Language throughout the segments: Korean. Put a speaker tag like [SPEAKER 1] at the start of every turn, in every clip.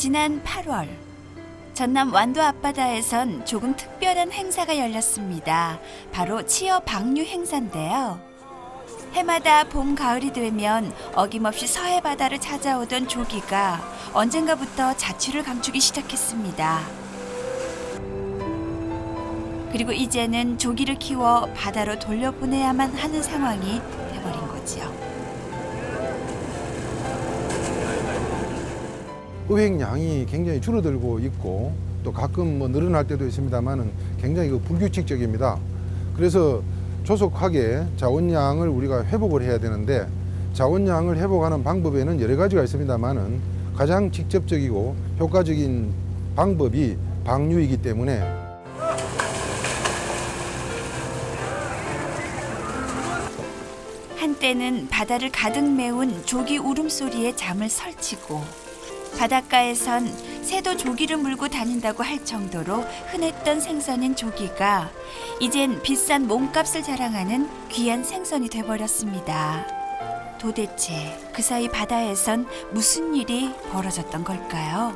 [SPEAKER 1] 지난 8월 전남 완도 앞바다에선 조금 특별한 행사가 열렸습니다. 바로 치어 방류 행사인데요. 해마다 봄, 가을이 되면 어김없이 서해 바다를 찾아오던 조기가 언젠가부터 자취를 감추기 시작했습니다. 그리고 이제는 조기를 키워 바다로 돌려보내야만 하는 상황이 돼버린 거지요.
[SPEAKER 2] 어획량이 굉장히 줄어들고 있고 또 가끔 늘어날 때도 있습니다만은 굉장히 불규칙적입니다. 그래서 조속하게 자원량을 우리가 회복을 해야 되는데 자원량을 회복하는 방법에는 여러 가지가 있습니다만은 가장 직접적이고 효과적인 방법이 방류이기 때문에
[SPEAKER 1] 한때는 바다를 가득 메운 조기 울음소리에 잠을 설치고 바닷가에선 새도 조기를 물고 다닌다고 할 정도로 흔했던 생선인 조기가 이젠 비싼 몸값을 자랑하는 귀한 생선이 돼버렸습니다. 도대체 그 사이 바다에선 무슨 일이 벌어졌던 걸까요?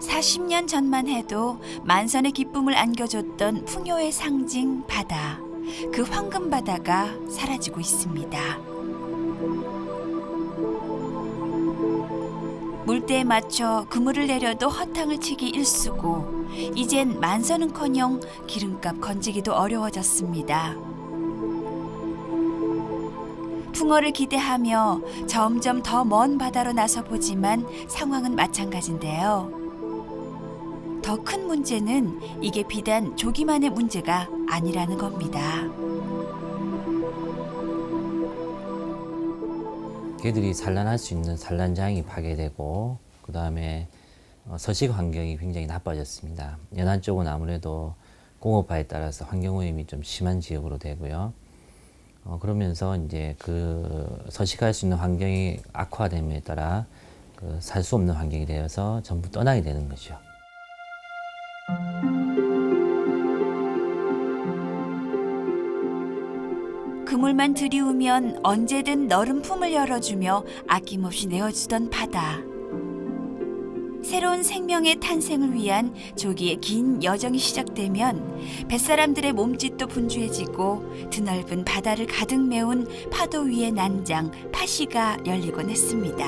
[SPEAKER 1] 40년 전만 해도 만선의 기쁨을 안겨줬던 풍요의 상징 바다. 그 황금 바다가 사라지고 있습니다. 물때에 맞춰 그물을 내려도 허탕을 치기 일쑤고 이젠 만선은커녕 기름값 건지기도 어려워졌습니다. 풍어를 기대하며 점점 더 먼 바다로 나서보지만 상황은 마찬가지인데요. 더 큰 문제는 이게 비단 조기만의 문제가 아니라는 겁니다.
[SPEAKER 3] 개들이 산란할 수 있는 산란장이 파괴되고 그다음에 서식 환경이 굉장히 나빠졌습니다. 연안 쪽은 아무래도 공업화에 따라서 환경오염이 좀 심한 지역으로 되고요. 그러면서 이제 그 서식할 수 있는 환경이 악화됨에 따라 살 수 없는 환경이 되어서 전부 떠나게 되는 거죠.
[SPEAKER 1] 그물만 들이우면 언제든 너른 품을 열어주며 아낌없이 내어주던 바다. 새로운 생명의 탄생을 위한 조기의 긴 여정이 시작되면 뱃사람들의 몸짓도 분주해지고 드넓은 바다를 가득 메운 파도 위의 난장 파시가 열리곤 했습니다.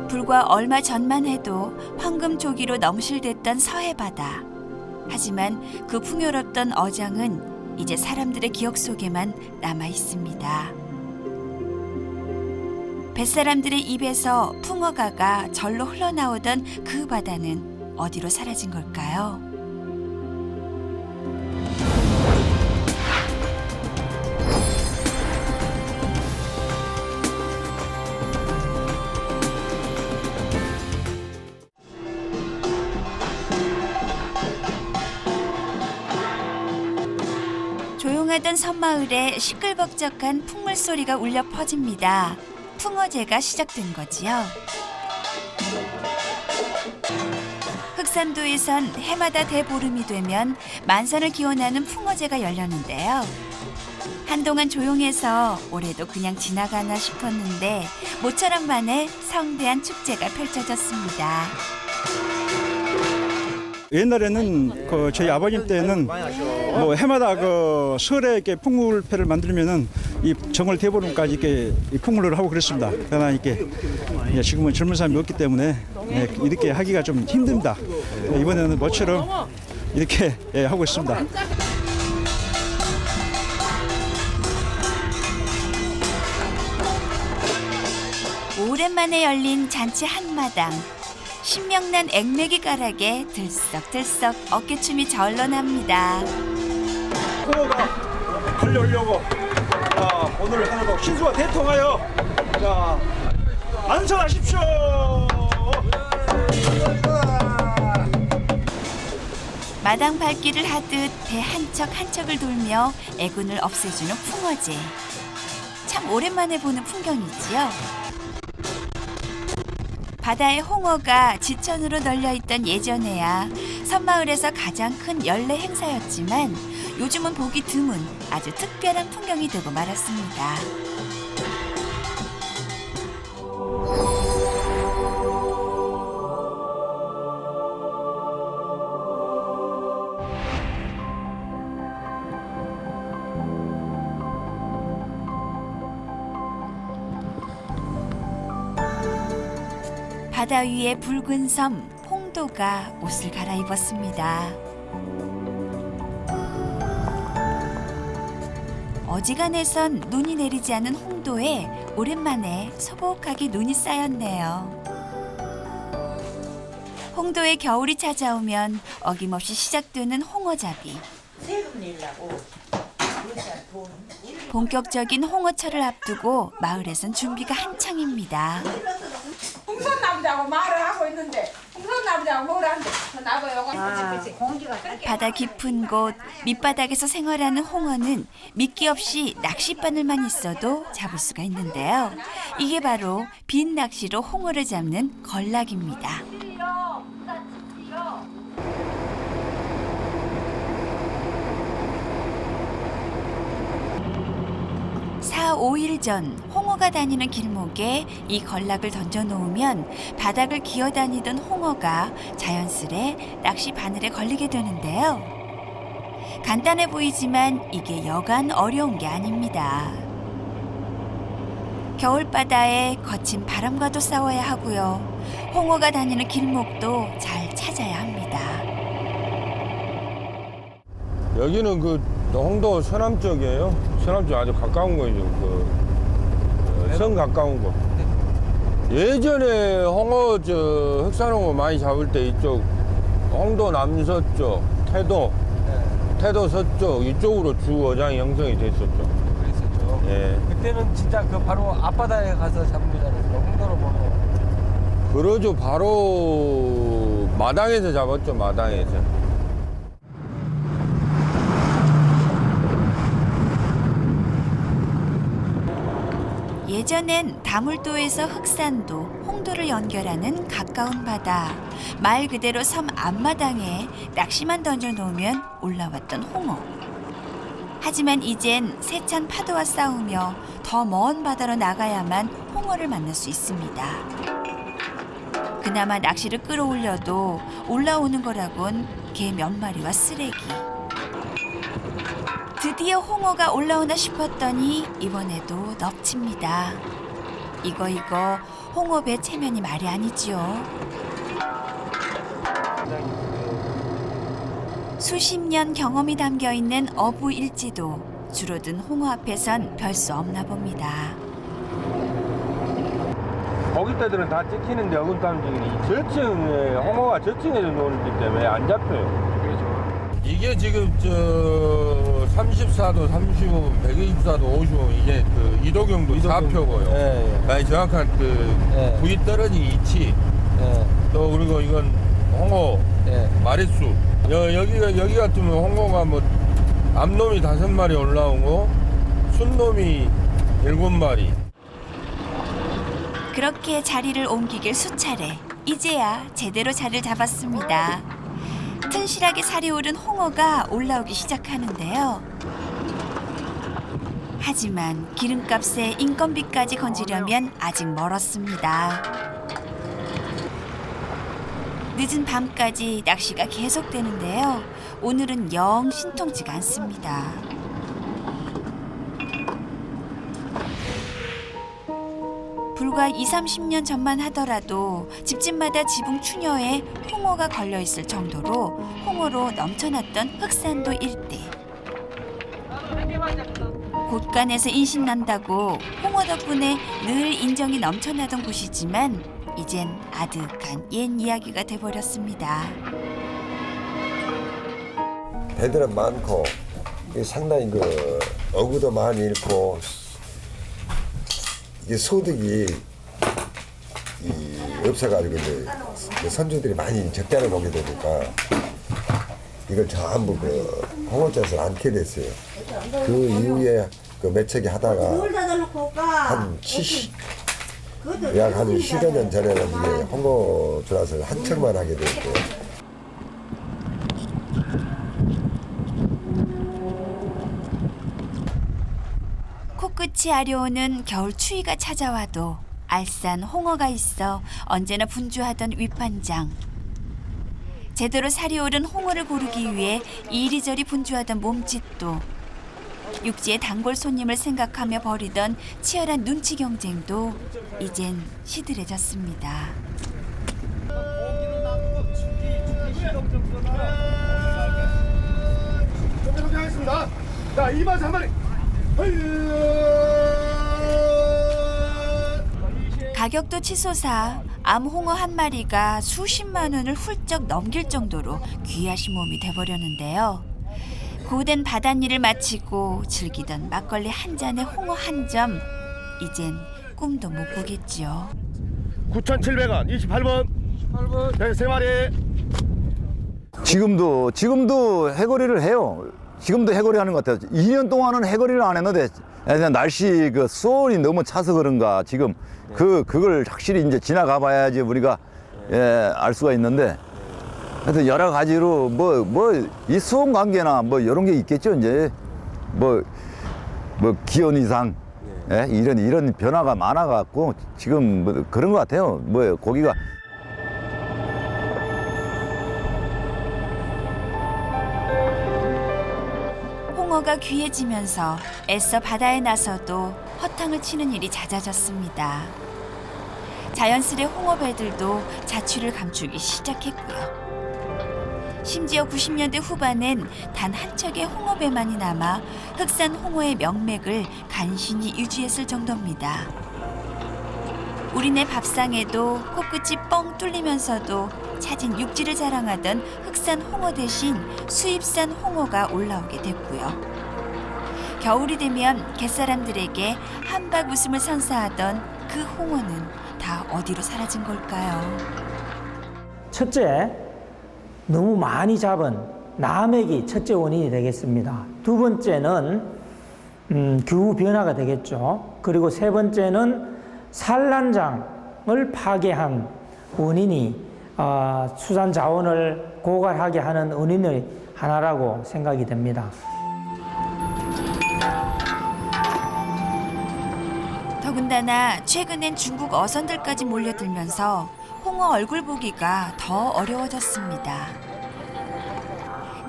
[SPEAKER 1] 불과 얼마 전만 해도 황금 조기로 넘실댔던 서해 바다. 하지만 그 풍요롭던 어장은 이제 사람들의 기억 속에만 남아 있습니다. 뱃사람들의 입에서 풍어가가 절로 흘러나오던 그 바다는 어디로 사라진 걸까요? 조용하던 섬마을에 시끌벅적한 풍물 소리가 울려 퍼집니다. 풍어제가 시작된 거지요. 흑산도에선 해마다 대보름이 되면 만선을 기원하는 풍어제가 열렸는데요. 한동안 조용해서 올해도 그냥 지나가나 싶었는데 모처럼 만에 성대한 축제가 펼쳐졌습니다.
[SPEAKER 4] 옛날에는 저희 아버님 때는 해마다 설에 이렇게 풍물패를 만들면은 이 정월 대보름까지 이렇게 풍물을 하고 그랬습니다. 그러나 이렇게 지금은 젊은 사람이 없기 때문에 이렇게 하기가 좀 힘듭니다. 이번에는 모처럼 이렇게 하고 있습니다.
[SPEAKER 1] 오랜만에 열린 잔치 한마당. 신명난 액매기 가락에 들썩들썩 어깨춤이 절로납니다.
[SPEAKER 4] 풍어가 달려오려고 오늘 하늘도 신수가 대통하여 만선하십시오.
[SPEAKER 1] 마당 밟기를 하듯 배 한 척 한 척을 돌며 애군을 없애주는 풍어제. 참 오랜만에 보는 풍경이지요. 바다의 홍어가 지천으로 널려있던 예전에야 섬마을에서 가장 큰 연례 행사였지만 요즘은 보기 드문 아주 특별한 풍경이 되고 말았습니다. 바다 위의 붉은 섬 홍도가 옷을 갈아입었습니다. 어지간해선 눈이 내리지 않은 홍도에 오랜만에 소복하게 눈이 쌓였네요. 홍도에 겨울이 찾아오면 어김없이 시작되는 홍어잡이. 본격적인 홍어철을 앞두고 마을에선 준비가 한창입니다.
[SPEAKER 5] 풍선 나보자고 말을 하고 있는데 풍선 나보자고 뭘 한대. 나도 요거
[SPEAKER 1] 바다 깊은 곳 밑바닥에서 생활하는 홍어는 미끼 없이 낚싯바늘만 있어도 잡을 수가 있는데요. 이게 바로 빈 낚시로 홍어를 잡는 걸락입니다. 4, 5일 전 홍어가 다니는 길목에 이 걸락을 던져놓으면 바닥을 기어다니던 홍어가 자연스레 낚시 바늘에 걸리게 되는데요. 간단해 보이지만 이게 여간 어려운 게 아닙니다. 겨울바다에 거친 바람과도 싸워야 하고요. 홍어가 다니는 길목도 잘 찾아야 합니다.
[SPEAKER 6] 여기는 그 홍도 서남 쪽이에요. 서남 쪽 아주 가까운 거죠. 성 가까운 거. 예전에 홍어 흑산홍어 많이 잡을 때 이쪽 홍도 남서쪽, 태도 서쪽 이쪽으로 주 어장이 형성이 됐었죠.
[SPEAKER 7] 그랬었죠.
[SPEAKER 6] 예.
[SPEAKER 7] 그때는 진짜 그 바로 앞바다에 가서 잡는 거잖아요. 홍도로 보면.
[SPEAKER 6] 그러죠. 바로 마당에서 잡았죠. 마당에서.
[SPEAKER 1] 예전엔 다물도에서 흑산도, 홍도를 연결하는 가까운 바다, 말 그대로 섬 앞마당에 낚시만 던져놓으면 올라왔던 홍어. 하지만 이젠 세찬 파도와 싸우며 더 먼 바다로 나가야만 홍어를 만날 수 있습니다. 그나마 낚시를 끌어올려도 올라오는 거라곤 개 몇 마리와 쓰레기. 드디어 홍어가 올라오나 싶었더니 이번에도 넙칩니다. 이거 홍어배 체면이 말이 아니지요. 수십 년 경험이 담겨 있는 어부 일지도 줄어든 홍어 앞에선 별 수 없나 봅니다.
[SPEAKER 6] 거기때들은 다 찍히는데 어금땀 지금 저층에 홍어가 저층에서 노는기 때문에 안 잡혀요. 이게 지금 34도, 35, 124도, 55 이게 그 이도경도 4표고요.
[SPEAKER 7] 예,
[SPEAKER 6] 아니 정확한 그 부위 떨어진 위치. 또 그리고 이건 홍어 마릿수. 여기 같으면 홍어가 뭐 암놈이 5마리 올라오고 순놈이 7마리.
[SPEAKER 1] 그렇게 자리를 옮기길 수차례. 이제야 제대로 자리를 잡았습니다. 튼실하게 살이 오른 홍어가 올라오기 시작하는데요. 하지만 기름값에 인건비까지 건지려면 아직 멀었습니다. 늦은 밤까지 낚시가 계속되는데요. 오늘은 영 신통치가 않습니다. 불과 20, 30년 전만 하더라도 집집마다 지붕 추녀에 홍어가 걸려있을 정도로 홍어로 넘쳐났던 흑산도 일대. 곳간에서 인신난다고 홍어 덕분에 늘 인정이 넘쳐나던 곳이지만 이젠 아득한 옛 이야기가 돼버렸습니다.
[SPEAKER 8] 배들은 많고 상당히 그 어구도 많이 잃고 이게 소득이 없어가지고 이제 선주들이 많이 적자를 보게 되니까 이걸 전부 그 홍어젓을 않게 됐어요. 그 이후에 그 매척이 하다가 한 70, 약 한 15년 전에는 이게 홍어젓을 한 척만 하게 됐고
[SPEAKER 1] 끝이 아려오는 겨울 추위가 찾아와도 알싸한 홍어가 있어 언제나 분주하던 윗반장. 제대로 살이 오른 홍어를 고르기 위해 이리저리 분주하던 몸짓도, 육지의 단골 손님을 생각하며 벌이던 치열한 눈치 경쟁도 이젠 시들해졌습니다.
[SPEAKER 9] 하겠습니다. 자, 2만 3만원.
[SPEAKER 1] 가격도 치솟아 암홍어 한 마리가 수십만 원을 훌쩍 넘길 정도로 귀하신 몸이 돼버렸는데요. 고된 바닷일을 마치고 즐기던 막걸리 한 잔에 홍어 한 점, 이젠 꿈도 못 꾸겠지요.
[SPEAKER 9] 9,700원, 28번. 28번. 네, 3마리.
[SPEAKER 10] 지금도 해거리를 해요. 지금도 해거리 하는 것 같아요. 2년 동안은 해거리를 안 했는데 그냥 날씨 그 수온이 너무 차서 그런가 지금 그걸 확실히 이제 지나가 봐야지 우리가 알 수가 있는데 하여튼 여러 가지로 이 수온 관계나 뭐 이런 게 있겠죠. 이제 뭐 기온 이상 이런 변화가 많아 갖고 지금 뭐 그런 것 같아요. 뭐 고기가
[SPEAKER 1] 홍어가 귀해지면서 애써 바다에 나서도 허탕을 치는 일이 잦아졌습니다. 자연스레 홍어배들도 자취를 감추기 시작했고요. 심지어 90년대 후반엔 단 한 척의 홍어배만이 남아 흑산 홍어의 명맥을 간신히 유지했을 정도입니다. 우리네 밥상에도 코끝이 뻥 뚫리면서도 찾은 육지를 자랑하던 흑산 홍어 대신 수입산 홍어가 올라오게 됐고요. 겨울이 되면 갯사람들에게 한박 웃음을 선사하던 그 홍어는 다 어디로 사라진 걸까요?
[SPEAKER 11] 첫째, 너무 많이 잡은 남획이 첫째 원인이 되겠습니다. 두 번째는 기후 변화가 되겠죠. 그리고 세 번째는 산란장을 파괴한 원인이 수산 자원을 고갈하게 하는 원인의 하나라고 생각이 됩니다.
[SPEAKER 1] 더군다나 최근엔 중국 어선들까지 몰려들면서 홍어 얼굴 보기가 더 어려워졌습니다.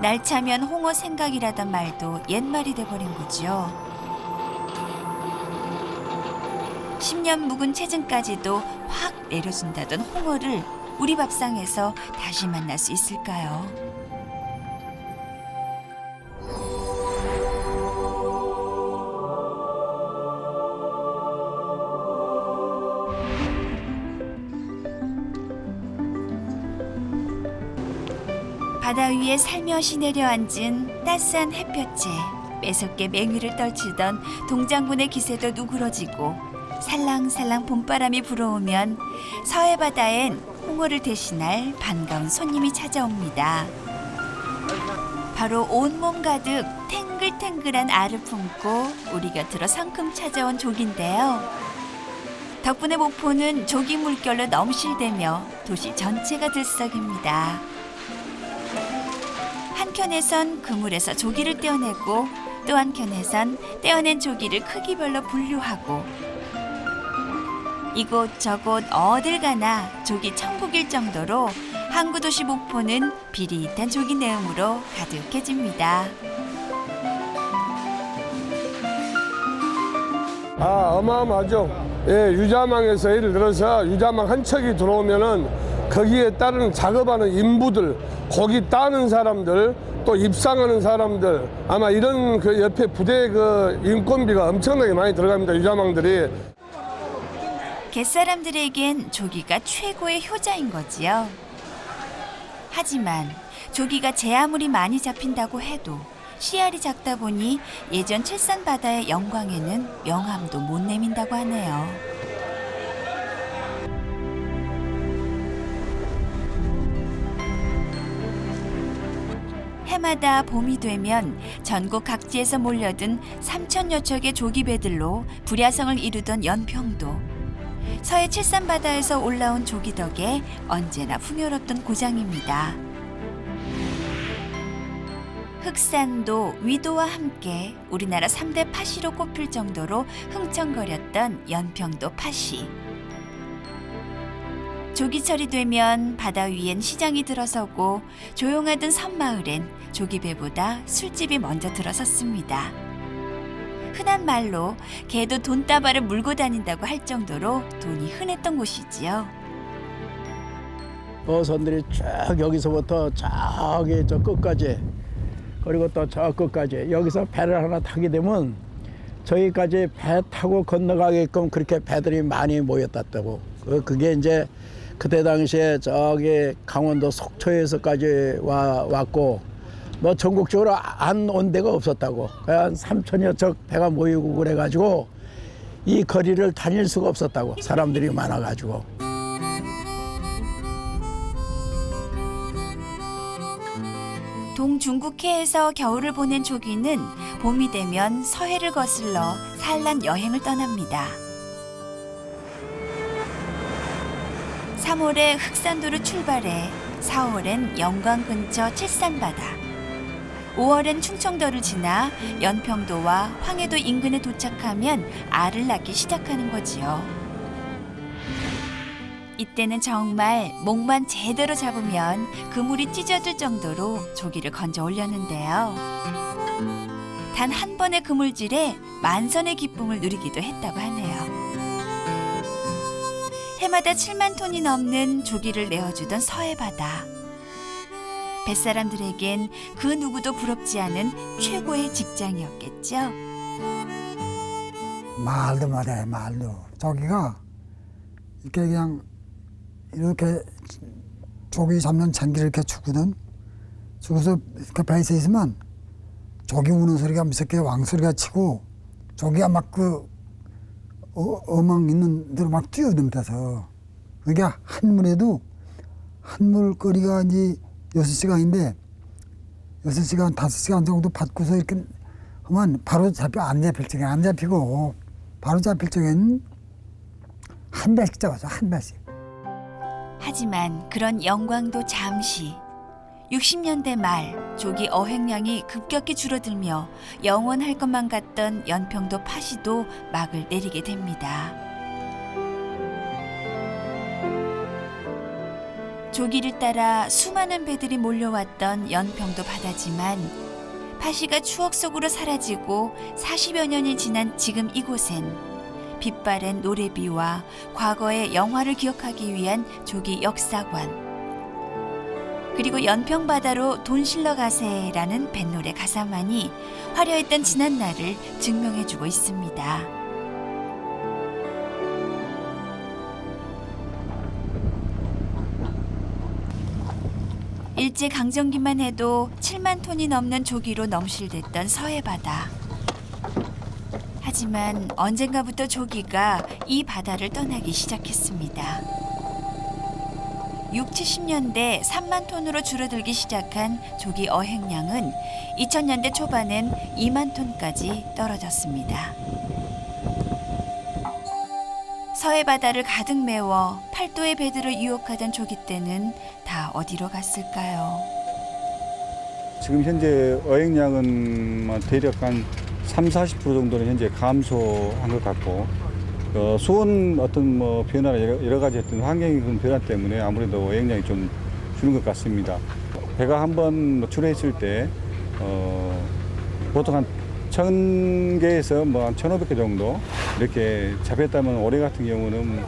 [SPEAKER 1] 날차면 홍어 생각이라던 말도 옛말이 돼버린 거죠. 10년 묵은 체증까지도 확 내려준다던 홍어를 우리 밥상에서 다시 만날 수 있을까요? 바다 위에 살며시 내려앉은 따스한 햇볕에 매섭게 맹위를 떨치던 동장군의 기세도 누그러지고 살랑살랑 봄바람이 불어오면 서해바다엔 홍어를 대신할 반가운 손님이 찾아옵니다. 바로 온몸 가득 탱글탱글한 알을 품고 우리 곁으로 성큼 찾아온 조기인데요. 덕분에 목포는 조기 물결로 넘실대며 도시 전체가 들썩입니다. 한켠에선 그물에서 조기를 떼어내고 또 한켠에선 떼어낸 조기를 크기별로 분류하고 이곳저곳 어딜 가나 조기 천국일 정도로 항구 도시 목포는 비릿한 조기 내음으로 가득해집니다.
[SPEAKER 6] 어마어마하죠. 예, 유자망에서 예를 들어서 유자망 한 척이 들어오면은 거기에 따르는 작업하는 인부들, 고기 따는 사람들, 또 입상하는 사람들, 아마 이런 그 옆에 부대 그 인건비가 엄청나게 많이 들어갑니다. 유자망들이.
[SPEAKER 1] 갯사람들에겐 조기가 최고의 효자인 거지요. 하지만 조기가 제 아무리 많이 잡힌다고 해도 씨알이 작다 보니 예전 칠산 바다의 영광에는 명함도 못 내민다고 하네요. 해마다 봄이 되면 전국 각지에서 몰려든 3천여 척의 조기배들로 불야성을 이루던 연평도. 서해 칠산바다에서 올라온 조기 덕에 언제나 풍요롭던 고장입니다. 흑산도, 위도와 함께 우리나라 3대 팥이로 꼽힐 정도로 흥청거렸던 연평도 팥이. 조기철이 되면 바다 위엔 시장이 들어서고 조용하던 섬마을엔 조기배보다 술집이 먼저 들어섰습니다. 흔한 말로 개도 돈다발을 물고 다닌다고 할 정도로 돈이 흔했던 곳이지요.
[SPEAKER 12] 어선들이 쭉 여기서부터 저기 저 끝까지, 그리고 또 저 끝까지, 여기서 배를 하나 타게 되면 저기까지 배 타고 건너가게끔 그렇게 배들이 많이 모였다고. 그게 이제 그때 당시에 저기 강원도 속초에서까지 왔고, 뭐 전국적으로 안 온 데가 없었다고. 한 3천여 척 배가 모이고 그래가지고 이 거리를 다닐 수가 없었다고. 사람들이 많아가지고.
[SPEAKER 1] 동중국해에서 겨울을 보낸 조기는 봄이 되면 서해를 거슬러 산란 여행을 떠납니다. 3월에 흑산도를 출발해 4월엔 영광 근처 칠산바다, 5월엔 충청도를 지나 연평도와 황해도 인근에 도착하면 알을 낳기 시작하는 거지요. 이때는 정말 목만 제대로 잡으면 그물이 찢어질 정도로 조기를 건져 올렸는데요. 단 한 번의 그물질에 만선의 기쁨을 누리기도 했다고 하네요. 해마다 7만 톤이 넘는 조기를 내어주던 서해바다. 뱃사람들에겐 그 누구도 부럽지 않은 최고의 직장이었겠죠.
[SPEAKER 13] 말도 못해, 말도. 조기가 이렇게 그냥 이렇게 조기 잡는 장기를 이렇게 주거든. 죽어서 이렇게 배에서 있으면 조기 우는 소리가 무섭게 왕소리가 치고, 조기가 막 그 어망 있는 데로 막 뛰어들면서, 그러니까 한 물에도 한 물거리가 이제 6시간인데 6시간, 5시간 정도 받고서 이렇게 하면 바로 안 잡힐 적에 안 잡히고, 바로 잡힐 적에는 한 배씩 잡아서 한 배씩.
[SPEAKER 1] 하지만 그런 영광도 잠시. 60년대 말 조기 어획량이 급격히 줄어들며 영원할 것만 같던 연평도 파시도 막을 내리게 됩니다. 조기를 따라 수많은 배들이 몰려왔던 연평도 바다지만 파시가 추억 속으로 사라지고 40여 년이 지난 지금 이곳엔 빛바랜 노래비와 과거의 영화를 기억하기 위한 조기 역사관, 그리고 연평바다로 돈 실러 가세라는 뱃노래 가사만이 화려했던 지난 날을 증명해주고 있습니다. 일제강점기만 해도 7만 톤이 넘는 조기로 넘실댔던 서해바다. 하지만 언젠가부터 조기가 이 바다를 떠나기 시작했습니다. 60, 70년대 3만 톤으로 줄어들기 시작한 조기 어획량은 2000년대 초반엔 2만 톤까지 떨어졌습니다. 서해바다를 가득 메워 팔도의 배들을 유혹하던 조기 떼는 다 어디로 갔을까요?
[SPEAKER 4] 지금 현재 어획량은 대략 한 30-40% 정도는 현재 감소한 것 같고, 수온 어떤 뭐 변화나 여러 가지 어떤 환경의 변화 때문에 아무래도 어획량이 좀 주는 것 같습니다. 배가 한번 출해있을 때 보통 한 1000개에서 뭐 한 1500개 정도 이렇게 잡혔다면, 올해 같은 경우는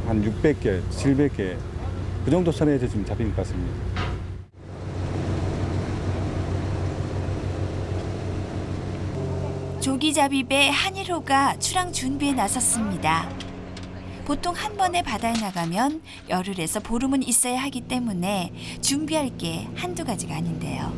[SPEAKER 4] 한 600개, 700개 그 정도 선에서 지금 잡힌 것 같습니다.
[SPEAKER 1] 조기잡이배 한일호가 출항 준비에 나섰습니다. 보통 한 번에 바다에 나가면 열흘에서 보름은 있어야 하기 때문에 준비할 게 한두 가지가 아닌데요.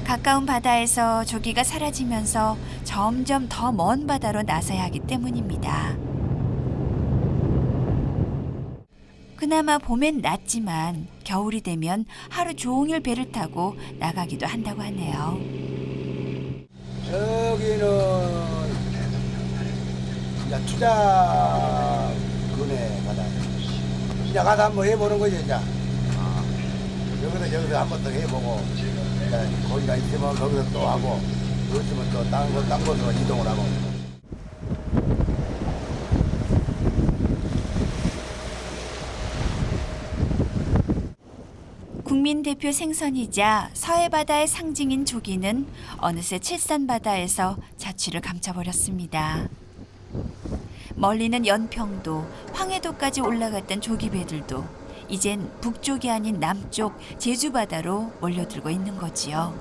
[SPEAKER 1] 가까운 바다에서 조기가 사라지면서 점점 더 먼 바다로 나서야 하기 때문입니다. 그나마 봄엔 낫지만 겨울이 되면 하루 종일 배를 타고 나가기도 한다고 하네요.
[SPEAKER 14] 저기는 이제 투자근해 바다. 이제 이제 가서 한번 해보는 거지 이제. 여기서 한 번 더 해보고 이제 거기가 있으면 거기서 또 하고 그렇으면 또 딴 곳으로 이동을 하고.
[SPEAKER 1] 국민대표 생선이자 서해바다의 상징인 조기는 어느새 칠산바다에서 자취를 감춰버렸습니다. 멀리는 연평도, 황해도까지 올라갔던 조기배들도 이젠 북쪽이 아닌 남쪽 제주바다로 몰려들고 있는 거지요.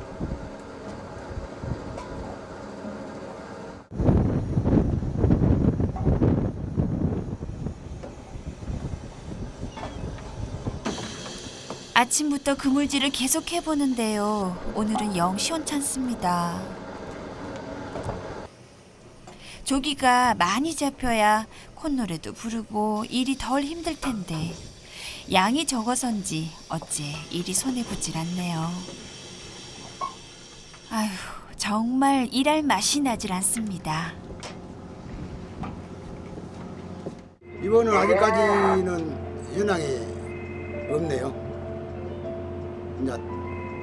[SPEAKER 1] 아침부터 그물질을 계속 해보는데요. 오늘은 영 시원찮습니다. 조기가 많이 잡혀야 콧노래도 부르고 일이 덜 힘들 텐데 양이 적어서인지 어째 일이 손에 붙질 않네요. 아휴, 정말 일할 맛이 나질 않습니다.
[SPEAKER 14] 이번은 아직까지는 현황이 없네요. 이제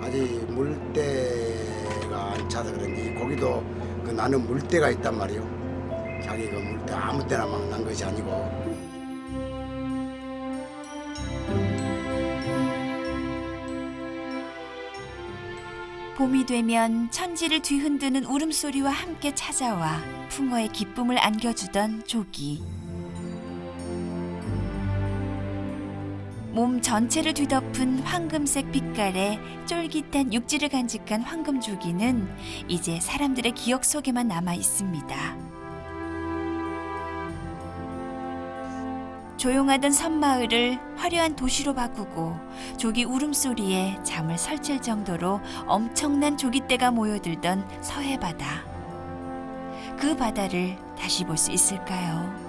[SPEAKER 14] 아직 물때가 안 차서 그런지 고기도 그 나는 물때가 있단 말이에요. 자기 그 물때 아무 때나 막 난 것이 아니고.
[SPEAKER 1] 봄이 되면 천지를 뒤흔드는 울음소리와 함께 찾아와 풍어의 기쁨을 안겨주던 조기. 몸 전체를 뒤덮은 황금색 빛깔의 쫄깃한 육질을 간직한 황금조기는 이제 사람들의 기억 속에만 남아 있습니다. 조용하던 섬마을을 화려한 도시로 바꾸고 조기 울음소리에 잠을 설칠 정도로 엄청난 조기떼가 모여들던 서해바다. 그 바다를 다시 볼 수 있을까요?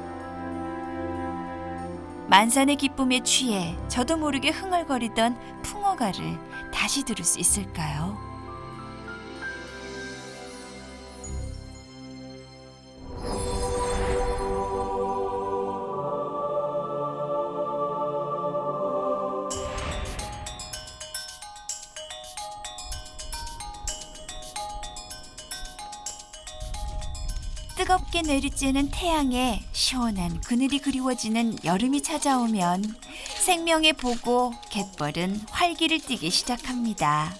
[SPEAKER 1] 만산의 기쁨에 취해 저도 모르게 흥얼거리던 풍어가를 다시 들을 수 있을까요? 뜨겁게 내리쬐는 태양에 시원한 그늘이 그리워지는 여름이 찾아오면 생명의 보고 갯벌은 활기를 띠기 시작합니다.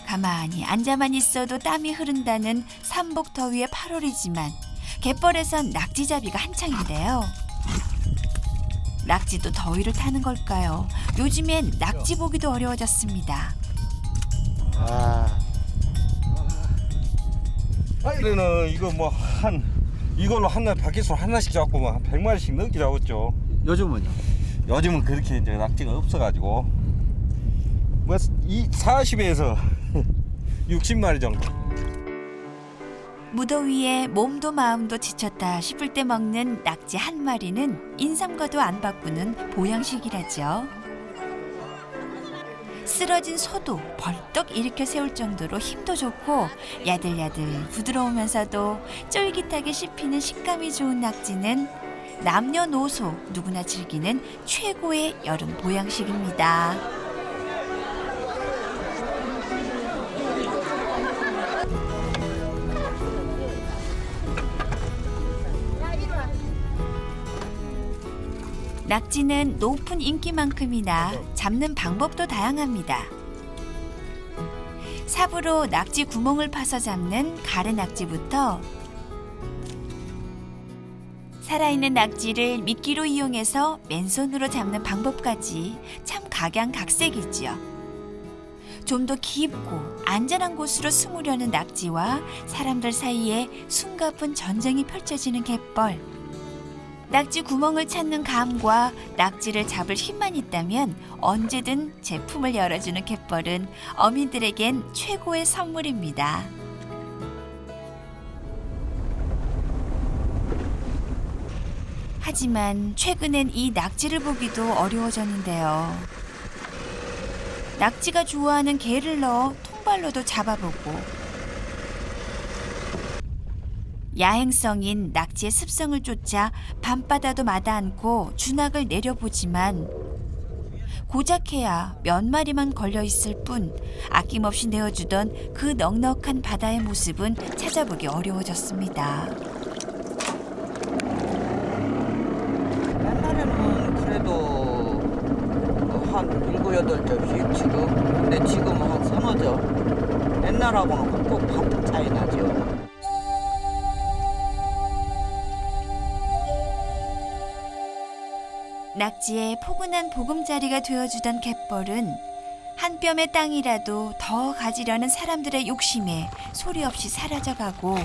[SPEAKER 1] 가만히 앉아만 있어도 땀이 흐른다는 삼복더위의 8월이지만 갯벌에선 낙지잡이가 한창인데요. 낙지도 더위를 타는 걸까요? 요즘엔 낙지 보기도 어려워졌습니다.
[SPEAKER 6] 이거는 이거 뭐 이걸로 한날 밖에서 하나씩 잡고 뭐 한 100마리씩 넘게 잡았죠.
[SPEAKER 7] 요즘은요?
[SPEAKER 6] 요즘은 그렇게 이제 낙지가 없어가지고 뭐 40에서 60마리 정도.
[SPEAKER 1] 무더위에 몸도 마음도 지쳤다 싶을 때 먹는 낙지 한 마리는 인삼과도 안 바꾸는 보양식이라죠. 쓰러진 소도 벌떡 일으켜 세울 정도로 힘도 좋고 야들야들 부드러우면서도 쫄깃하게 씹히는 식감이 좋은 낙지는 남녀노소 누구나 즐기는 최고의 여름 보양식입니다. 낙지는 높은 인기만큼이나 잡는 방법도 다양합니다. 삽으로 낙지 구멍을 파서 잡는 가래낙지부터 살아있는 낙지를 미끼로 이용해서 맨손으로 잡는 방법까지 참 각양각색이지요. 좀 더 깊고 안전한 곳으로 숨으려는 낙지와 사람들 사이에 숨가쁜 전쟁이 펼쳐지는 갯벌. 낙지 구멍을 찾는 감과 낙지를 잡을 힘만 있다면 언제든 제 품을 열어주는 갯벌은 어민들에겐 최고의 선물입니다. 하지만 최근엔 이 낙지를 보기도 어려워졌는데요. 낙지가 좋아하는 게를 넣어 통발로도 잡아보고 야행성인 낙지의 습성을 쫓아 밤바다도 마다 않고 준학을 내려보지만 고작해야 몇 마리만 걸려있을 뿐 아낌없이 내어주던 그 넉넉한 바다의 모습은 찾아보기 어려워졌습니다.
[SPEAKER 15] 옛날에는 그래도 한 7, 8접씩 지금. 근데 지금은 한 3, 4접. 옛날하고는 꼭 반짝 차이 나죠.
[SPEAKER 1] 낙지의 포근한 보금자리가 되어주던 갯벌은 한 뼘의 땅이라도 더 가지려는 사람들의 욕심에 소리 없이 사라져가고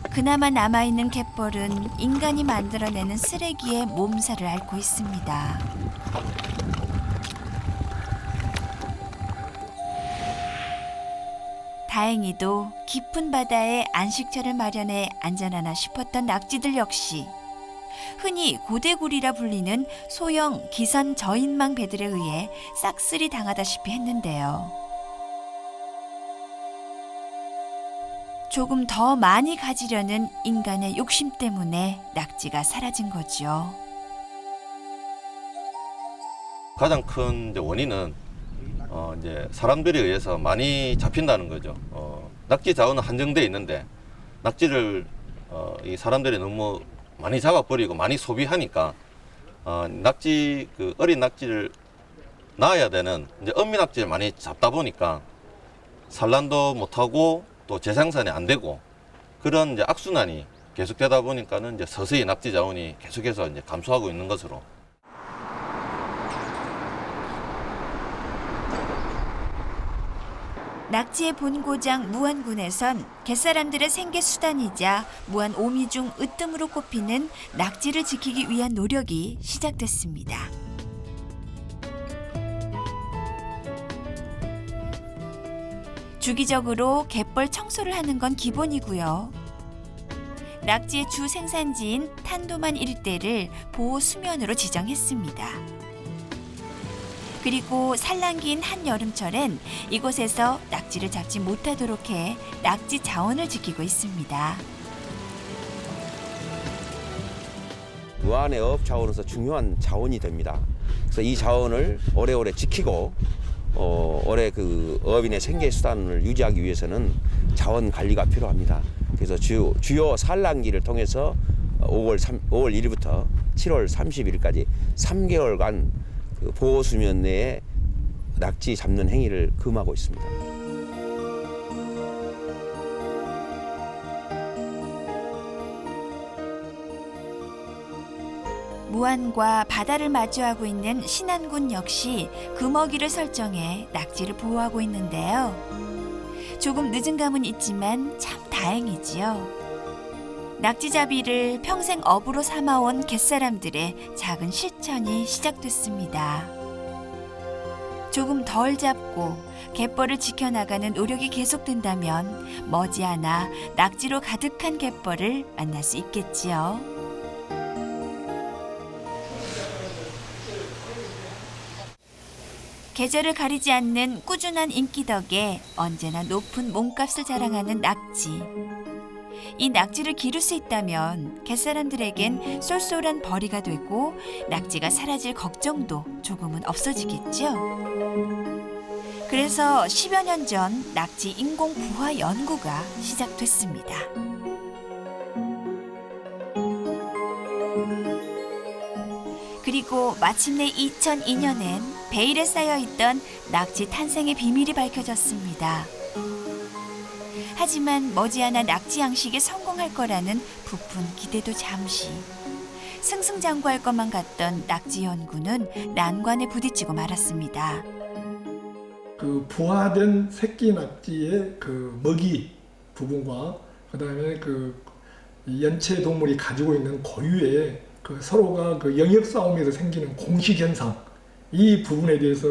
[SPEAKER 1] 그나마 남아있는 갯벌은 인간이 만들어내는 쓰레기의 몸살을 앓고 있습니다. 다행히도 깊은 바다에 안식처를 마련해 안전하나 싶었던 낙지들 역시 흔히 고대구리라 불리는 소형 기선 저인망 배들에 의해 싹쓸이 당하다시피 했는데요. 조금 더 많이 가지려는 인간의 욕심 때문에 낙지가 사라진 거죠.
[SPEAKER 16] 가장 큰 원인은 이제 사람들에 의해서 많이 잡힌다는 거죠. 낙지 자원은 한정돼 있는데 낙지를 이 사람들이 너무 많이 잡아버리고 많이 소비하니까 낙지 그 어린 낙지를 낳아야 되는 이제 어미 낙지를 많이 잡다 보니까 산란도 못하고 또 재생산이 안 되고 그런 이제 악순환이 계속되다 보니까는 이제 서서히 낙지 자원이 계속해서 이제 감소하고 있는 것으로.
[SPEAKER 1] 낙지의 본고장 무안군에선 갯사람들의 생계 수단이자 무안 오미 중 으뜸으로 꼽히는 낙지를 지키기 위한 노력이 시작됐습니다. 주기적으로 갯벌 청소를 하는 건 기본이고요. 낙지의 주 생산지인 탄도만 일대를 보호 수면으로 지정했습니다. 그리고 산란기인 한여름철엔 이곳에서 낙지를 잡지 못하도록 해 낙지 자원을 지키고 있습니다.
[SPEAKER 17] 무안의 어업 자원으로서 중요한 자원이 됩니다. 그래서 이 자원을 오래오래 지키고 올해 그 어업인의 생계 수단을 유지하기 위해서는 자원 관리가 필요합니다. 그래서 주요 산란기를 통해서 5월 1일부터 7월 30일까지 3개월간 그 보호 수면 내에 낙지 잡는 행위를 금하고 있습니다.
[SPEAKER 1] 무안과 바다를 마주하고 있는 신안군 역시 금어기를 설정해 낙지를 보호하고 있는데요. 조금 늦은 감은 있지만 참 다행이지요. 낙지잡이를 평생 업으로 삼아온 갯사람들의 작은 실천이 시작됐습니다. 조금 덜 잡고 갯벌을 지켜나가는 노력이 계속된다면 머지않아 낙지로 가득한 갯벌을 만날 수 있겠지요. 계절을 가리지 않는 꾸준한 인기 덕에 언제나 높은 몸값을 자랑하는 낙지. 이 낙지를 기를 수 있다면 갯사람들에겐 쏠쏠한 벌이가 되고 낙지가 사라질 걱정도 조금은 없어지겠죠. 그래서 10여 년 전 낙지 인공 부화 연구가 시작됐습니다. 그리고 마침내 2002년엔 베일에 쌓여있던 낙지 탄생의 비밀이 밝혀졌습니다. 하지만 머지않아 낙지 양식에 성공할 거라는 부푼 기대도 잠시. 승승장구할 것만 같던 낙지 연구는 난관에 부딪히고 말았습니다.
[SPEAKER 18] 그 부화된 새끼 낙지의 그 먹이 부분과 그다음에 그 연체 동물이 가지고 있는 고유의 그 서로가 그 영역 싸움에서 생기는 공식 현상, 이 부분에 대해서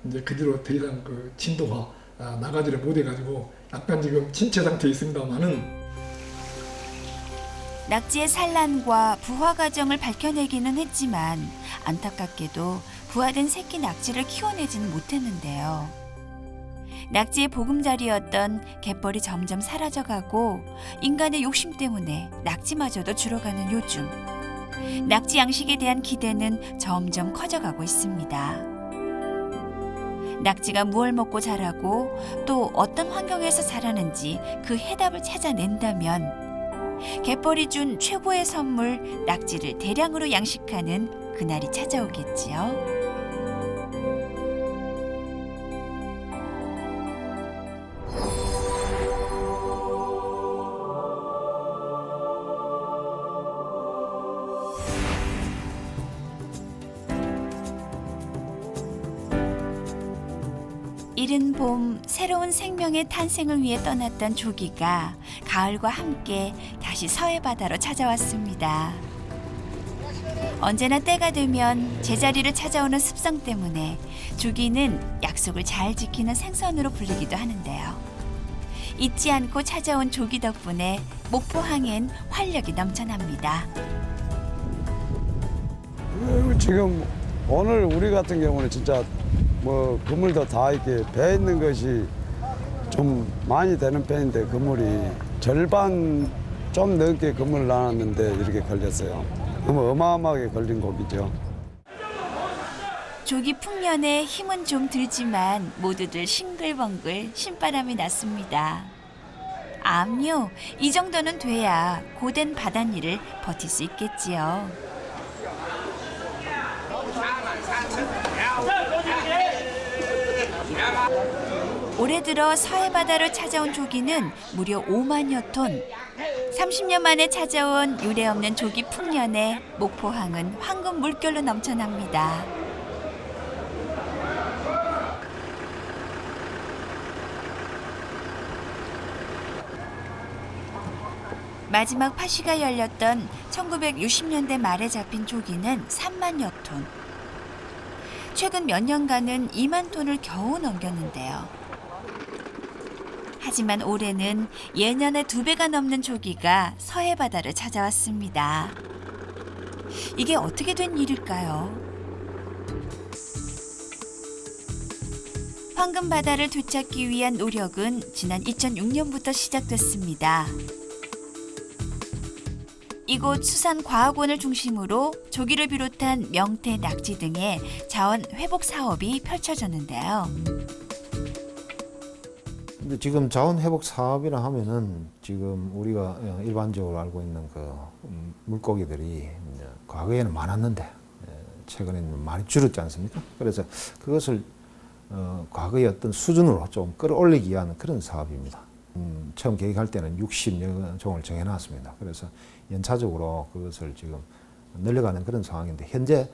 [SPEAKER 18] 이제 그 뒤로 더 이상 그 진도가 나가지를 못해가지고 약간 지금 침체 상태에 있습니다만은.
[SPEAKER 1] 낙지의 산란과 부화 과정을 밝혀내기는 했지만 안타깝게도 부화된 새끼 낙지를 키워내지는 못했는데요. 낙지의 보금자리였던 갯벌이 점점 사라져가고 인간의 욕심 때문에 낙지마저도 줄어가는 요즘. 낙지 양식에 대한 기대는 점점 커져가고 있습니다. 낙지가 무얼 먹고 자라고 또 어떤 환경에서 자라는지 그 해답을 찾아낸다면 갯벌이 준 최고의 선물 낙지를 대량으로 양식하는 그날이 찾아오겠지요. 이른 봄 새로운 생명의 탄생을 위해 떠났던 조기가 가을과 함께 다시 서해 바다로 찾아왔습니다. 언제나 때가 되면 제자리를 찾아오는 습성 때문에 조기는 약속을 잘 지키는 생선으로 불리기도 하는데요. 잊지 않고 찾아온 조기 덕분에 목포항엔 활력이 넘쳐납니다.
[SPEAKER 19] 지금 오늘 우리 같은 경우는 진짜 뭐 그물도 다 이렇게 배 있는 것이 좀 많이 되는 편인데 그물이 절반 좀 넘게 그물을 놔놨는데 이렇게 걸렸어요. 너무 어마어마하게 걸린 고기죠.
[SPEAKER 1] 조기 풍년에 힘은 좀 들지만 모두들 싱글벙글 신바람이 났습니다. 암요, 이 정도는 돼야 고된 바닷일을 버틸 수 있겠지요. 올해 들어 서해 바다를 찾아온 조기는 무려 5만여 톤. 30년 만에 찾아온 유례없는 조기 풍년에 목포항은 황금 물결로 넘쳐납니다. 마지막 파시가 열렸던 1960년대 말에 잡힌 조기는 3만여 톤. 최근 몇 년간은 2만 톤을 겨우 넘겼는데요. 하지만 올해는 예년의 2배가 넘는 조기가 서해 바다를 찾아왔습니다. 이게 어떻게 된 일일까요? 황금 바다를 되찾기 위한 노력은 지난 2006년부터 시작됐습니다. 이곳 수산과학원을 중심으로 조기를 비롯한 명태, 낙지 등의 자원 회복 사업이 펼쳐졌는데요.
[SPEAKER 20] 근데 지금 자원 회복 사업이라 하면은 지금 우리가 일반적으로 알고 있는 그 물고기들이 과거에는 많았는데 최근에는 많이 줄었지 않습니까? 그래서 그것을 과거의 어떤 수준으로 좀 끌어올리기 위한 그런 사업입니다. 처음 계획할 때는 60여 종을 정해놨습니다. 그래서 연차적으로 그것을 지금 늘려가는 그런 상황인데 현재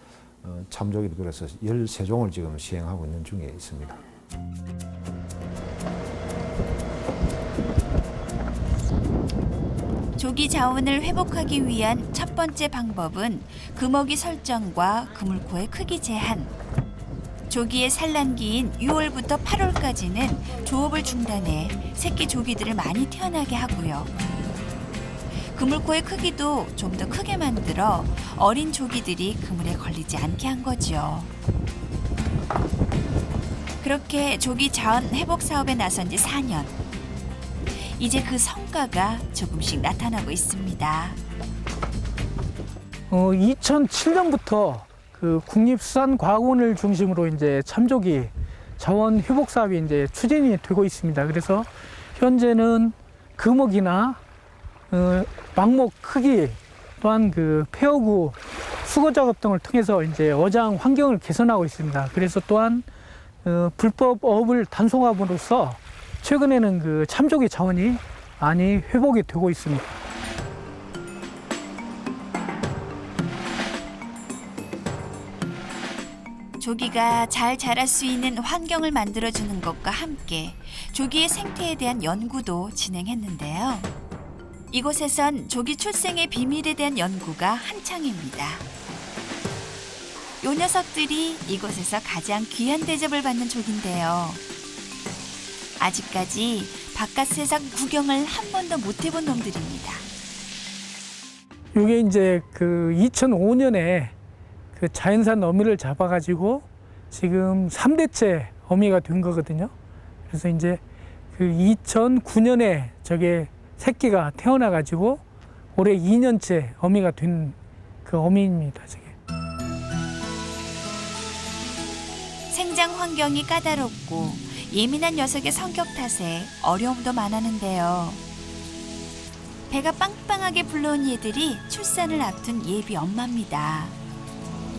[SPEAKER 20] 참조기를 그래서 13종을 지금 시행하고 있는 중에 있습니다.
[SPEAKER 1] 조기 자원을 회복하기 위한 첫 번째 방법은 금어기 설정과 그물코의 크기 제한. 조기의 산란기인 6월부터 8월까지는 조업을 중단해 새끼 조기들을 많이 태어나게 하고요. 그물코의 크기도 좀 더 크게 만들어 어린 조기들이 그물에 걸리지 않게 한 거죠. 그렇게 조기 자원 회복 사업에 나선 지 4년. 이제 그 성과가 조금씩 나타나고 있습니다.
[SPEAKER 11] 2007년부터 그 국립수산과학원을 중심으로 이제 참조기 자원 회복 사업이 이제 추진이 되고 있습니다. 그래서 현재는 금어기나 망목 크기 또한 그 폐어구 수거 작업 등을 통해서 이제 어장 환경을 개선하고 있습니다. 그래서 또한 불법 어업을 단속함으로써 최근에는 그 참조기 자원이 많이 회복이 되고 있습니다.
[SPEAKER 1] 조기가 잘 자랄 수 있는 환경을 만들어주는 것과 함께 조기의 생태에 대한 연구도 진행했는데요. 이곳에선 조기 출생의 비밀에 대한 연구가 한창입니다. 요 녀석들이 이곳에서 가장 귀한 대접을 받는 조기인데요. 아직까지 바깥 세상 구경을 한 번도 못 해본 놈들입니다.
[SPEAKER 11] 이게 이제 그 2005년에 그 자연산 어미를 잡아가지고 지금 3대째 어미가 된 거거든요. 그래서 이제 그 2009년에 저게 새끼가 태어나 가지고 올해 2년째 어미가 된 그 어미입니다. 저게.
[SPEAKER 1] 생장 환경이 까다롭고 예민한 녀석의 성격 탓에 어려움도 많았는데요. 배가 빵빵하게 불러온 얘들이 출산을 앞둔 예비 엄마입니다.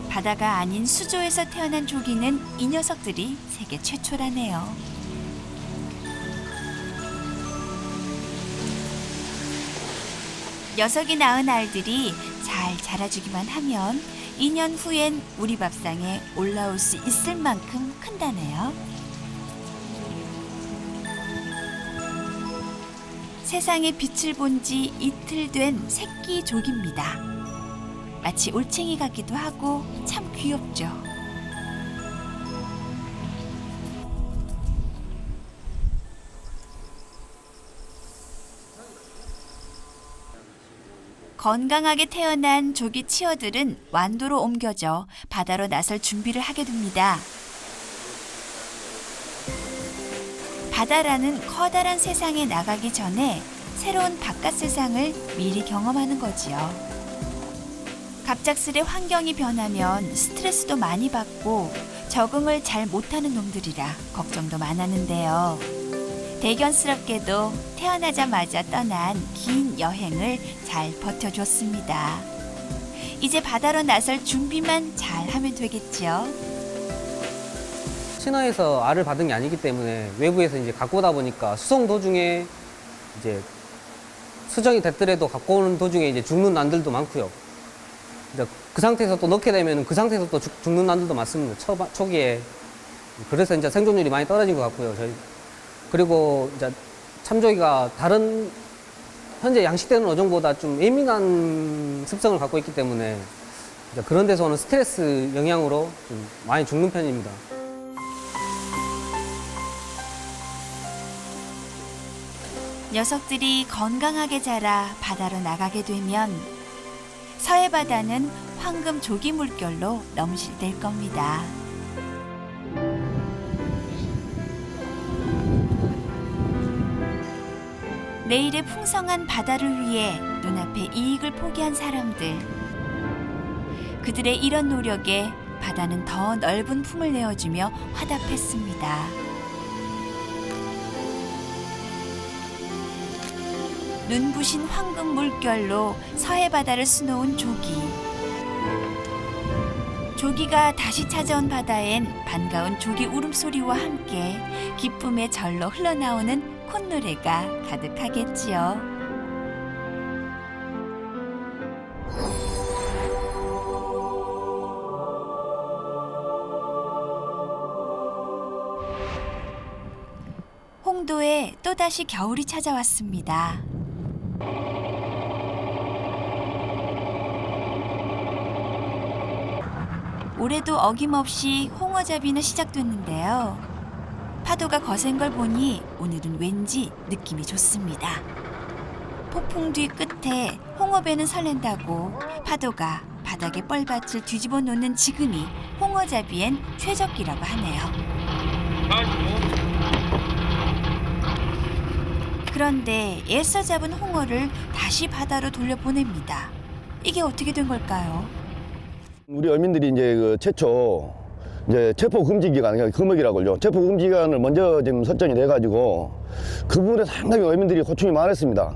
[SPEAKER 1] 바다가 아닌 수조에서 태어난 조기는 이 녀석들이 세계 최초라네요. 녀석이 낳은 알들이 잘 자라주기만 하면 2년 후엔 우리 밥상에 올라올 수 있을 만큼 큰다네요. 세상에 빛을 본 지 이틀 된 새끼 조기입니다. 마치 올챙이 같기도 하고 참 귀엽죠. 건강하게 태어난 조기 치어들은 완도로 옮겨져 바다로 나설 준비를 하게 됩니다. 바다라는 커다란 세상에 나가기 전에 새로운 바깥 세상을 미리 경험하는 거지요. 갑작스레 환경이 변하면 스트레스도 많이 받고 적응을 잘 못하는 놈들이라 걱정도 많았는데요. 대견스럽게도 태어나자마자 떠난 긴 여행을 잘 버텨줬습니다. 이제 바다로 나설 준비만 잘 하면 되겠죠.
[SPEAKER 21] 신화에서 알을 받은 게 아니기 때문에 외부에서 이제 갖고 오다 보니까 수송 도중에 이제 수정이 됐더라도 갖고 오는 도중에 이제 죽는 난들도 많고요. 이제 그 상태에서 또 넣게 되면 그 상태에서 또 죽는 난들도 많습니다. 초기에. 그래서 이제 생존율이 많이 떨어진 것 같고요. 저희. 그리고 이제 참조기가 다른 현재 양식되는 어종보다 좀 예민한 습성을 갖고 있기 때문에 이제 그런 데서 오는 스트레스 영향으로 좀 많이 죽는 편입니다.
[SPEAKER 1] 녀석들이 건강하게 자라 바다로 나가게 되면 서해 바다는 황금 조기 물결로 넘실댈 겁니다. 내일의 풍성한 바다를 위해 눈앞의 이익을 포기한 사람들. 그들의 이런 노력에 바다는 더 넓은 품을 내어주며 화답했습니다. 눈부신 황금 물결로 서해 바다를 수놓은 조기. 조기가 다시 찾아온 바다엔 반가운 조기 울음소리와 함께 기쁨의 절로 흘러나오는 콧노래가 가득하겠지요. 홍도에 또다시 겨울이 찾아왔습니다. 올해도 어김없이 홍어잡이는 시작됐는데요. 파도가 거센 걸 보니 오늘은 왠지 느낌이 좋습니다. 폭풍 뒤 끝에 홍어배는 설렌다고 파도가 바닥에 뻘밭을 뒤집어 놓는 지금이 홍어잡이엔 최적기라고 하네요. 그런데 애써 잡은 홍어를 다시 바다로 돌려보냅니다. 이게 어떻게 된 걸까요?
[SPEAKER 9] 우리 어민들이 이제 그 최초 이제 체포 금지 기간, 그러니까 금액이라고 그러죠. 체포 금지 기간을 먼저 지금 설정이 돼가지고 그 부분에 상당히 어민들이 고충이 많았습니다.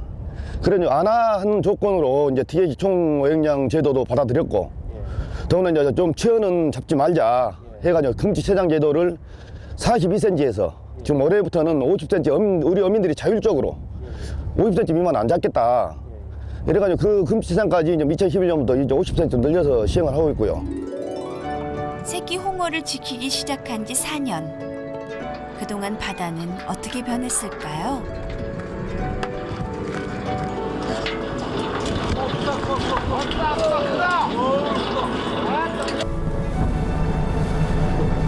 [SPEAKER 9] 그래서 안하는 조건으로 이제 TH 총어획량 제도도 받아들였고, 더구나 이제 좀 치어는 잡지 말자 해가지고 금지 채장 제도를 42cm에서 지금 올해부터는 50cm 우리 어민들이 자율적으로 50cm 미만 안 잡겠다. 이래가지고 그 금지 채장까지 이제 2011년부터 이제 50cm 늘려서 시행을 하고 있고요.
[SPEAKER 1] 새끼 홍어를 지키기 시작한 지 4년. 그동안 바다는 어떻게 변했을까요?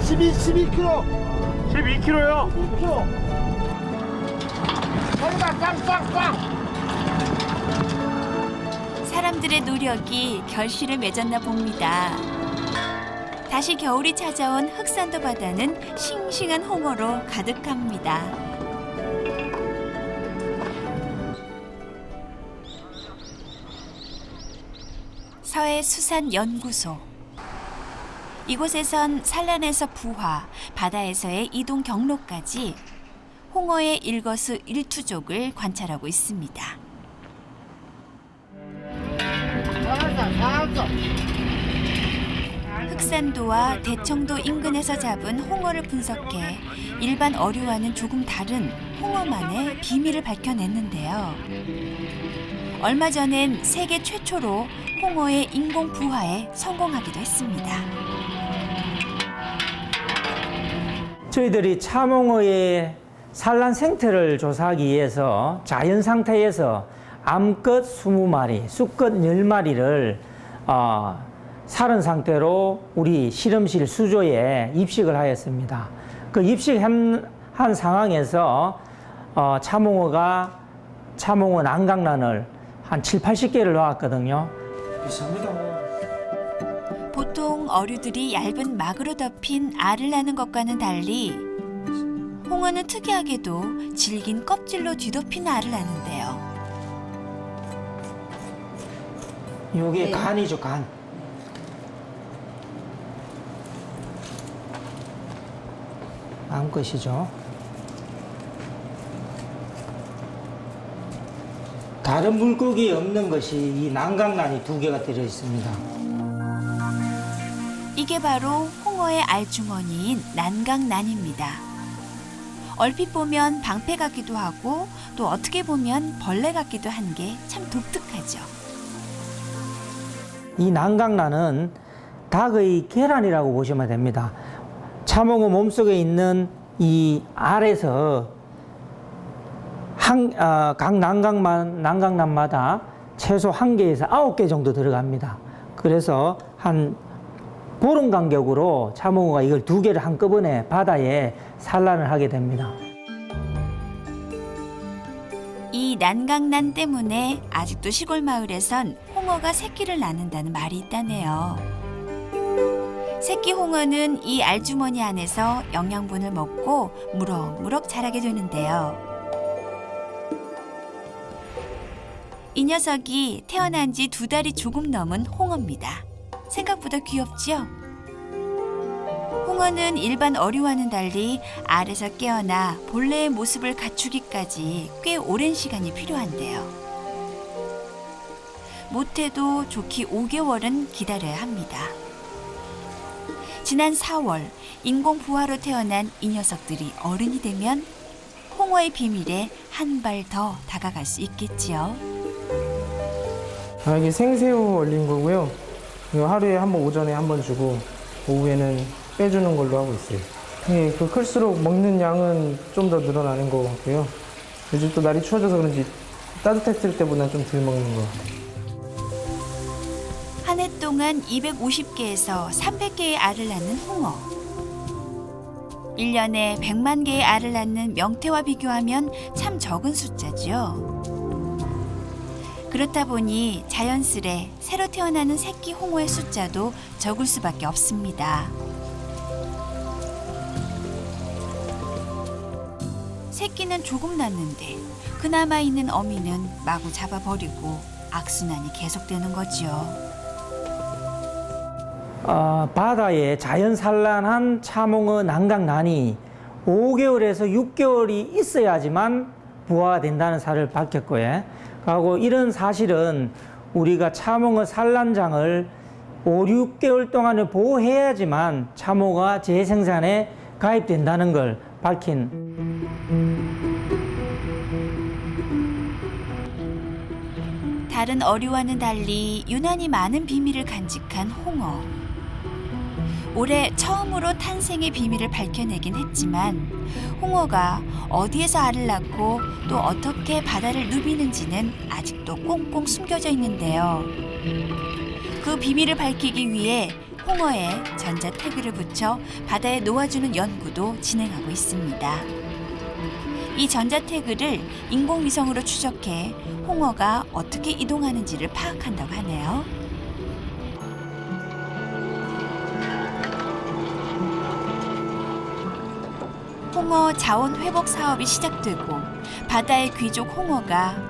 [SPEAKER 9] (12kg) 12kg요? 12kg.
[SPEAKER 1] 사람들의 노력이 결실을 맺었나 봅니다. 다시 겨울이 찾아온 흑산도 바다는 싱싱한 홍어로 가득합니다. 서해 수산연구소. 이곳에선 산란에서 부화, 바다에서의 이동 경로까지 홍어의 일거수일투족을 관찰하고 있습니다. 흑산도와 대청도 인근에서 잡은 홍어를 분석해 일반 어류와는 조금 다른 홍어만의 비밀을 밝혀냈는데요. 얼마 전엔 세계 최초로 홍어의 인공 부화에 성공하기도 했습니다.
[SPEAKER 2] 저희들이 참홍어의 산란 생태를 조사하기 위해서 자연 상태에서 암컷 20마리, 수컷 10마리를 살은 상태로 우리 실험실 수조에 입식을 하였습니다. 그 입식한 상황에서 참홍어 난강란을 한 7, 80개를 놓았거든요.
[SPEAKER 1] 보통 어류들이 얇은 막으로 덮인 알을 낳는 것과는 달리 홍어는 특이하게도 질긴 껍질로 뒤덮인 알을 낳는데요.
[SPEAKER 2] 이게 간이죠, 간. 암컷이죠. 다른 물고기에 없는 것이 이 난강란이 2개가 들어 있습니다.
[SPEAKER 1] 이게 바로 홍어의 알주머니인 난강란입니다. 얼핏 보면 방패 같기도 하고 또 어떻게 보면 벌레 같기도 한 게 참 독특하죠.
[SPEAKER 2] 이 난강란은 닭의 계란이라고 보시면 됩니다. 참홍어 몸속에 있는 이 알에서 각 난강란마다 최소 1개에서 9개 정도 들어갑니다. 그래서 한 보름 간격으로 참홍어가 이걸 2개를 한꺼번에 바다에 산란을 하게 됩니다.
[SPEAKER 1] 이 난강란 때문에 아직도 시골 마을에선 홍어가 새끼를 낳는다는 말이 있다네요. 새끼 홍어는 이 알주머니 안에서 영양분을 먹고 무럭무럭 자라게 되는데요. 이 녀석이 태어난 지 2달이 조금 넘은 홍어입니다. 생각보다 귀엽죠? 홍어는 일반 어류와는 달리 알에서 깨어나 본래의 모습을 갖추기까지 꽤 오랜 시간이 필요한데요. 못해도 좋기 5개월은 기다려야 합니다. 지난 4월 인공 부화로 태어난 이 녀석들이 어른이 되면 홍어의 비밀에 한 발 더 다가갈 수 있겠지요.
[SPEAKER 11] 이게 생새우 얼린 거고요. 이거 하루에 한 번 오전에 한 번 주고 오후에는 빼주는 걸로 하고 있어요. 예, 그 클수록 먹는 양은 좀 더 늘어나는 것 같고요. 요즘 또 날이 추워져서 그런지 따뜻했을 때보다 좀 덜 먹는 것 같아요.
[SPEAKER 1] 한 해 동안 250개에서 300개의 알을 낳는 홍어. 1년에 100만 개의 알을 낳는 명태와 비교하면 참 적은 숫자죠. 그렇다 보니 자연스레 새로 태어나는 새끼 홍어의 숫자도 적을 수밖에 없습니다. 새끼는 조금 낳는데 그나마 있는 어미는 마구 잡아버리고 악순환이 계속되는 거지요.
[SPEAKER 2] 바다에 자연 산란한 참홍어 난강란이 5개월에서 6개월이 있어야지만 부화가 된다는 사실을 밝혔고요. 하고 이런 사실은 우리가 참홍어 산란장을 5, 6개월 동안을 보호해야지만 참홍어가 재생산에 가입된다는 걸 밝힌.
[SPEAKER 1] 다른 어류와는 달리 유난히 많은 비밀을 간직한 홍어. 올해 처음으로 탄생의 비밀을 밝혀내긴 했지만 홍어가 어디에서 알을 낳고 또 어떻게 바다를 누비는지는 아직도 꽁꽁 숨겨져 있는데요. 그 비밀을 밝히기 위해 홍어에 전자태그를 붙여 바다에 놓아주는 연구도 진행하고 있습니다. 이 전자태그를 인공위성으로 추적해 홍어가 어떻게 이동하는지를 파악한다고 하네요. 홍어 자원 회복 사업이 시작되고 바다의 귀족 홍어가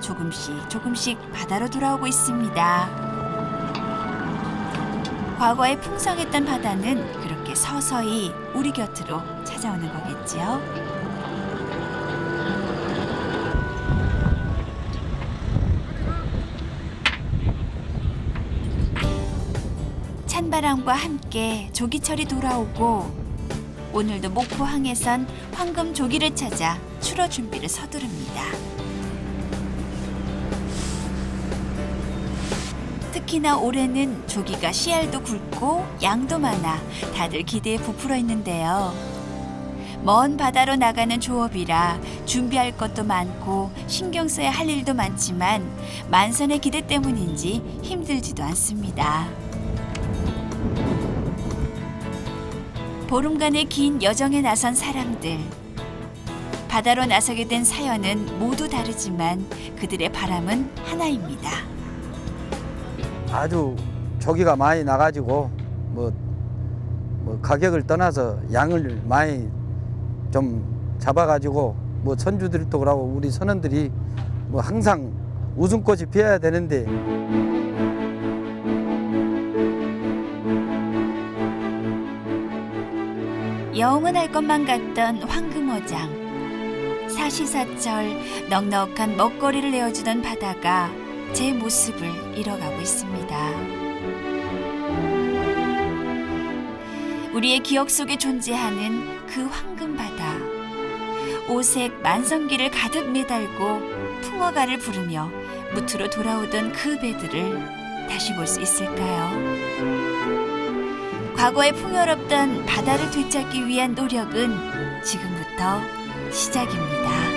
[SPEAKER 1] 조금씩 바다로 돌아오고 있습니다. 과거에 풍성했던 바다는 그렇게 서서히 우리 곁으로 찾아오는 거겠지요. 찬바람과 함께 조기철이 돌아오고 오늘도 목포항에선 황금 조기를 찾아 출어 준비를 서두릅니다. 특히나 올해는 조기가 씨알도 굵고 양도 많아 다들 기대에 부풀어 있는데요. 먼 바다로 나가는 조업이라 준비할 것도 많고 신경 써야 할 일도 많지만 만선의 기대 때문인지 힘들지도 않습니다. 보름간의 긴 여정에 나선 사람들. 바다로 나서게 된 사연은 모두 다르지만 그들의 바람은 하나입니다.
[SPEAKER 12] 아주 조기가 많이 나가지고 뭐 가격을 떠나서 양을 많이 좀 잡아가지고 뭐 선주들도 그러고 우리 선원들이 뭐 항상 웃음꽃이 피어야 되는데
[SPEAKER 1] 영원할 것만 같던 황금어장. 사시사철 넉넉한 먹거리를 내어주던 바다가 제 모습을 잃어가고 있습니다. 우리의 기억 속에 존재하는 그 황금바다. 오색 만성기를 가득 매달고 풍어가를 부르며 무트로 돌아오던 그 배들을 다시 볼 수 있을까요? 과거의 풍요롭던 바다를 되찾기 위한 노력은 지금부터 시작입니다.